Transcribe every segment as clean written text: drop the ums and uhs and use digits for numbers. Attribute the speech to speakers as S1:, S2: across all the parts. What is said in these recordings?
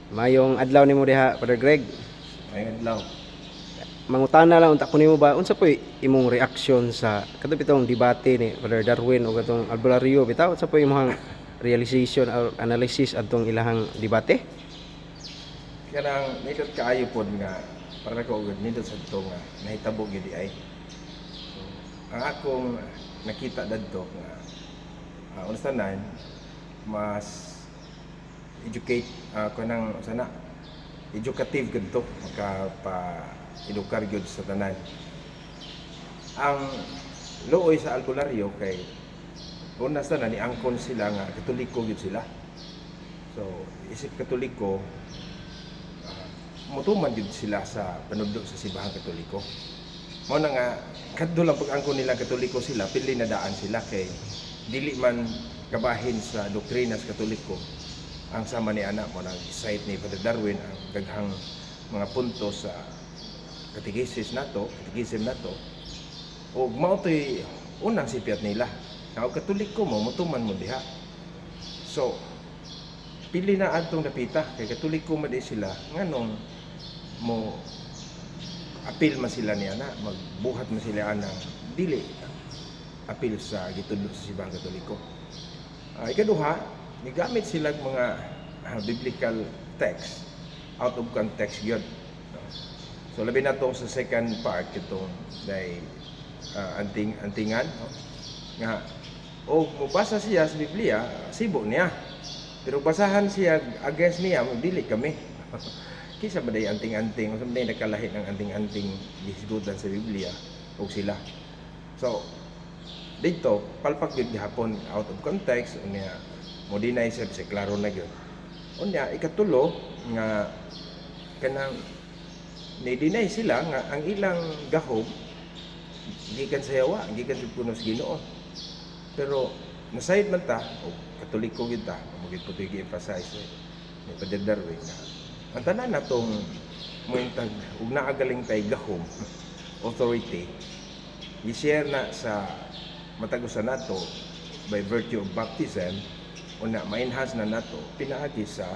S1: Mayong adlaw nimo diha, Brother Greg.
S2: Ayun lang.
S1: Mangutana lang unta ko nimo ba unsa poy imong reaksyon sa kadto bitong debate ni Brother Darwin o katong albularyo bitaw unsa poy imong realization or analysis adtong ilahang debate?
S2: Kanang nindot kaayo pod nga para ko gud nindot sa dito nga nahitabo gyud ay. So, ang akong nakita dadto nga unasanan mas educate kanang sana educative gud to makapa edukar gyud sa tanan. Ang luoy sa albularyo kay una sa na ni angkon sila nga katoliko gyud sila. So isip katoliko mutuman gyud sila sa panudlo sa simbahang katoliko. Mao na nga kadto lang pag angkon nila katoliko sila pili na daan sila kay dili man kabahin sa doktrina sa katoliko ang sama ni ana mo nang cite ni Father Darwin ang daghang mga punto sa katekisis nato, katekism nato. O mao toy unang sipiat nila. Ang katoliko mo mutuman mo diha. So pili na adtong dapita kay katoliko man di sila nganong mo apil man sila ni ana, magbuhat man sila ana dili apil sa gitudlo sa simbahang katoliko. Ikaduha, nigamit sila mga biblical text out of context yun. So labi na to sa second part itong dai antingan nga o mubasa siya sa Biblia sibo niya pero basahan siya against niya dili kami kisa ba day anting-anting o may nakalahi ng anting-anting gisgutan sa Biblia o sila. So dito palpak gyud gihapon out of context unya mo deny sa klaro na gyud. Unya ikatulo nga kanang ni-deny sila nga ang ilang gahom gikan sa yawa, gikan sa puno sa Ginoo. Pero nasayod man ta o katoliko gyud ta, mo gyud putoy gi-emphasize ni Father Darwin na ang tanan natong muintag ug naa galing tay gahom authority i-share na sa matagusan nato by virtue of baptism una ma-enhance na nato pinaagi sa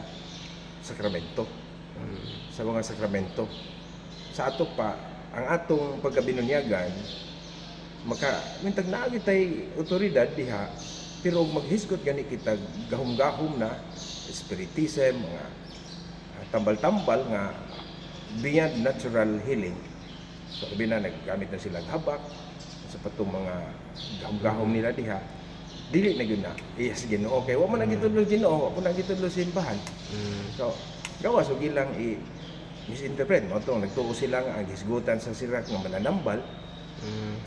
S2: sakramento. Sa mga sakramento sa ato pa ang atong pagkabinunyagan mintag naagi tay otoridad diha pero maghisgot gani kita gahom-gahom na spiritism mga tambal-tambal nga beyond natural healing. So labi na naggamit na sila habak sa patong mga gahom-gahom nila diha dili na gyud na yes Ginoo kay wa man nagitudlo Ginoo wa man nagitudlo simbahan. So gawas og ilang misinterpret mo to nagtuo sila nga ang hisgutan sa sirak nga mananambal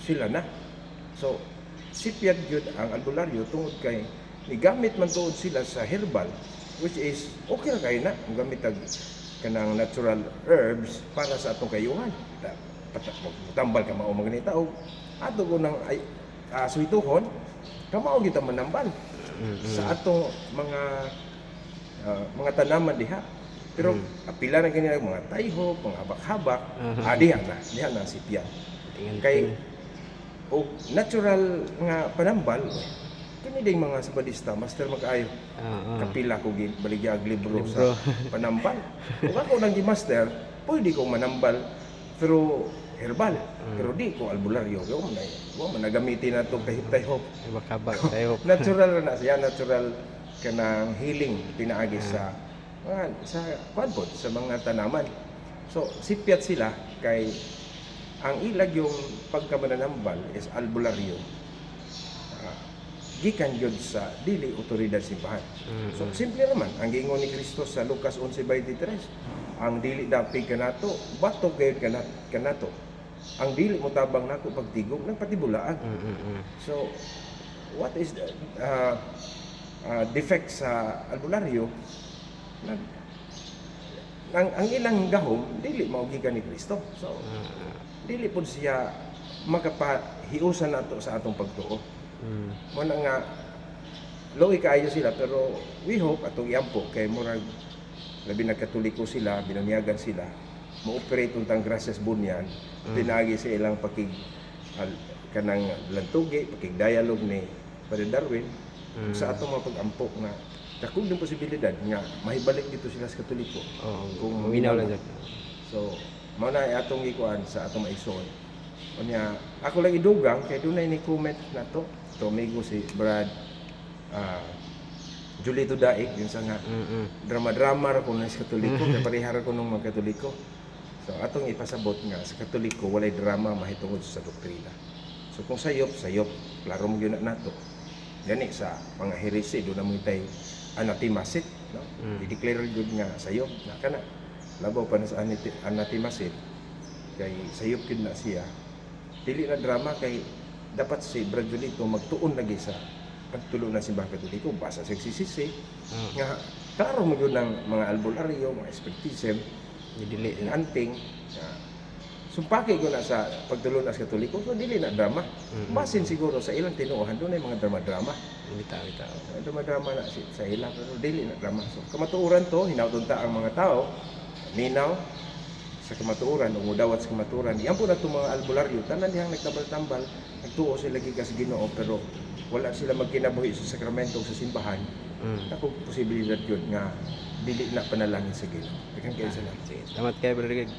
S2: sila na. So sipyat gyud ang albularyo tungod kay nigamit man tuod sila sa herbal which is okay ra kay na gamit tag kanang natural herbs para sa atong kayuhan. Tambal ka mao mga tao ato ko nang suituhon kamao kita manambal sa atong mga tanaman diha. Pero apila na kanila mga tayhop, mga habak-habak, diha na sipyan. Kay o natural nga panambal kini ding mga sabadista master magkaayo. Kapila ko baligya og libro sa panambal. Kung ako nang gi-master, pwede ko manambal through herbal. Pero di ko albularyo. Wa man nagamitin nato kahit-tayhop.
S1: Habak tayo.
S2: Natural na siya, natural kanang healing pinaagi sa kwadpod sa mga tanaman. So sipyat sila kay ang ilag yung pagkamananambal is albularyo. Gikan gyud sa dili otoridad simbahan. So simple naman ang giingon ni Kristo sa Lucas 11:23. Ang dili dapig kanato, bato gayud kanato. Ang dili mo tabang nako pagtigom ng patibulaan. So what is the defect sa albularyo? Ang ilang gahom dili mao gikan ni Kristo. So dili pud siya makapahiusan nato sa atong pagtuo. Mo na nga loy kaayo sila pero we hope atong iampo kay murag labi na katoliko sila, binunyagan sila, mo-operate untang gracias bunyan, pinagi sa ilang kanang lantugi, pakig dialogue ni Father Darwin sa atong mga pag-ampok na dakong yung posibilidad nga mahibalik dito sila sa Katoliko.
S1: Oo,
S2: Kung
S1: minaw lang
S2: minaw.
S1: jud.
S2: So, mao na atong ikuan sa atong maison. Unya, ako lang idugang kay dunay ni comment na to. To amigo si Brad Julito Daig, yung sa nga drama-drama ra ko na sa Katoliko, kay parehara ko nung mga Katoliko. So, atong ipasabot nga sa Katoliko walay drama mahitungod sa doktrina. So, kung sayop, klaro mo yun na nato. Gani sa mga heresi do na mo tay anatimasit, no? I-declare gyud nga sayop na kana. Labaw pa na sa anatimasit kay sayop gyud na siya. Dili na drama kay dapat si Brad Julito magtuon lagi sa pagtulo na simbahang Katoliko basa sa sisisi nga klaro mo gyud ng mga albularyo, mga espiritism,
S1: Dili
S2: yung anting sumpaki ko na sa pagtulo na sa Katoliko, so dili na drama. Basin siguro sa ilang tinuohan doon ay mga drama-drama.
S1: bitaw.
S2: Drama-drama na sa ilang, pero dili na drama. So kamatuoran to, hinautunta ang mga tao, ninaw sa kamatuoran, umudawat sa kamatuoran. Yan po na itong mga albularyo, tanan dihang nagtambal-tambal, nagtuo sila gikas Ginoo, pero wala sila magkinabuhi sa sakramento o sa simbahan. Ako posibilidad yun nga dili na panalangin sa Ginoo. Daghang kayo salamat.
S1: Salamat kay Brother Greg.